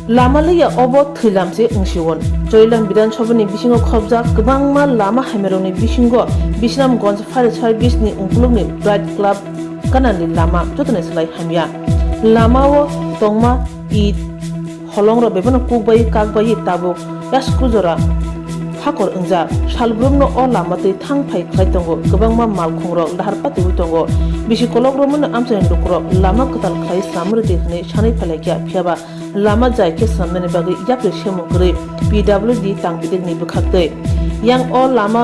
लामालैया अबो थैलामसे ओंसिवन जयलाम विधानसभानि बिसिङाव खबजा गोबांमा लामा हाइमेरंनि बिसिङाव बिश्रामगंज फायर सार्भिसनि उंखुलुंनि ब्राइट क्लाब कानानि लामा जतने सलाय हामिया लामाओ तंमा ईद हलंरो बेबनो कुकबाय काकबाय ताबो यास्कुजरा हाखर ओंजा सालब्रुमनो अ लामातै थांफाय खायतंगो गोबांमा मालखंरो लाहारपाति हुइतंगो बिसि कलग्रमनो आमसानि दुखरो लामा कताल खाय सामरो देखने सानै फालायकिया फियाबा लामा जायके सामने बागै याप्ले सेमुग्रै PWD तांबिदेगनि बखाक्तै yang अ लामा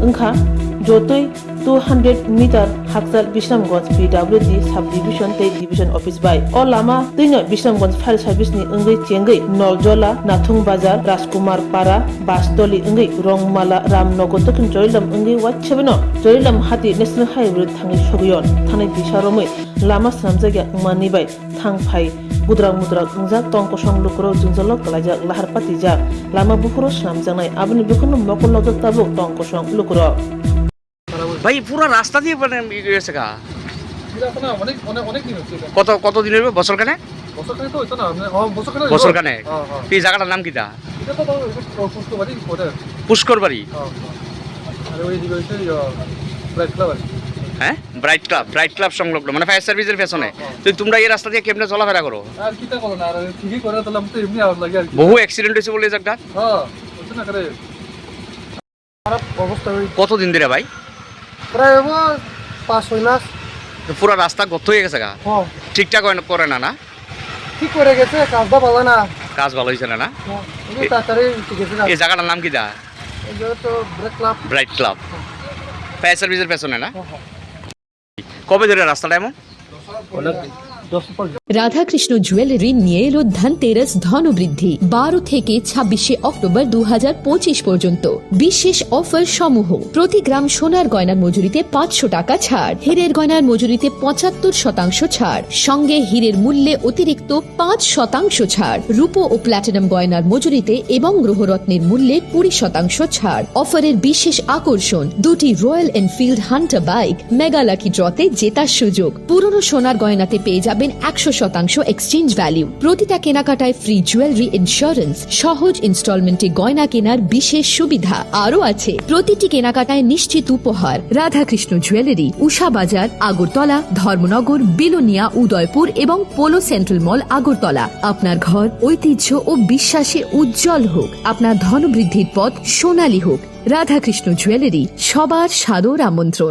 ओंखा जतै 200 मिटार हाकजाल बिश्रामगंज PWD सब डिविजन तै डिविजन ऑफिस बाय अ लामा दैनो बिश्रामगंज फायर सार्भिसनि ओंगै चेंगै नलजला नाथुं बाजार राजकुमार पारा बासतली ओंगै रंमाला रामनगर तकिन जयलम ओंगै वाचबनो जयलम हाति नेशनल हाईवे थांनि सगयन थानाय दिसारमै लामा सामजाया मानिबाय थांफाय बुद्रा मुद्रा ओंजा टंकसं लुकरो जुंजल कलाजा लाहारपाति जा लामा बुखरो सामजानाय आबनि बेखौनो मकल लगताबो टंकसं लुकरो भाई पूरा रास्ता দিয়ে মানে গেছে কা না অনেক অনেক অনেক দিন হচ্ছে কত কত দিন হইবে বছর কানে তো হইতো না বছর কানে এই জায়গাটার নাম কিটা এটা তো পুষ্করবাড়ি ওটা পুষ্কর বাড়ি আর ওই দিকে হইছে ব্রাইট ক্লাব হ্যাঁ ব্রাইট ক্লাব সংলগ্ন মানে ফায়ার সার্ভিসের পেছনে তো তোমরা এই রাস্তা দিয়ে কেমনে চলাফেরা করো আর কিটা করো না আর ঠিকই করে দিলাম তো এমনি আওয়াজ লাগে আর কি বহু অ্যাক্সিডেন্ট হইছে বলে এই জায়গাটা হ্যাঁ হচ্ছে না করে খারাপ অবস্থা হই কত দিন ধরে ভাই প্রায় 5-6 মাস পুরো রাস্তা গত হয়ে গেছে গা হ্যাঁ ঠিকঠাক করে না না ঠিক করে গেছে কাজটা ভালো না কাজ ভালো হইছে না না এই তাড়াতাড়ি ঠিক আছে না এই জায়গাটার নাম কি দা এই যে তো ব্রাইট ক্লাব ফায়ার সার্ভিসের পেছনে না কবে ধরে রাস্তাটা এমন রাধাকৃষ্ণ জুয়েলারি নিয়ে এলো ধনতেরাস ধনবৃদ্ধি 12 থেকে 26 অক্টোবর 2025 পর্যন্ত বিশেষ অফার সমূহ প্রতি গ্রাম সোনার গয়নার মজুরিতে 500 টাকা ছাড় হীরের গয়নার মজুরিতে 75% ছাড় সঙ্গে হীরের মূল্যে অতিরিক্ত 5% ছাড় রূপো ও প্ল্যাটিনাম গয়নার মজুরিতে এবং গ্রহরত্নের মূল্যে 20% ছাড় অফারের বিশেষ আকর্ষণ দুটি Royal Enfield Hunter bike mega lucky ড্রতে জেতার সুযোগ পুরনো সোনার গয়নাতে পেয়ে যাবেন 100% এক্সচেঞ্জ ভ্যালু প্রতিটা কেনাকাটায় ফ্রি জুয়েলারি ইন্স্যুরেন্স সহজ ইনস্টলমেন্টে গয়না কেনার বিশেষ সুবিধা আরও আছে প্রতিটি কেনাকাটায় নিশ্চিত উপহার রাধাকৃষ্ণ জুয়েলারি উষা বাজার আগরতলা ধর্মনগর বিলোনিয়া উদয়পুর এবং পোলো সেন্ট্রাল মল আগরতলা আপনার ঘর ঐতিহ্য ও বিশ্বাসে উজ্জ্বল হোক আপনার ধনবৃদ্ধির পথ সোনালী হোক রাধাকৃষ্ণ জুয়েলারি সবার সাদর আমন্ত্রণ।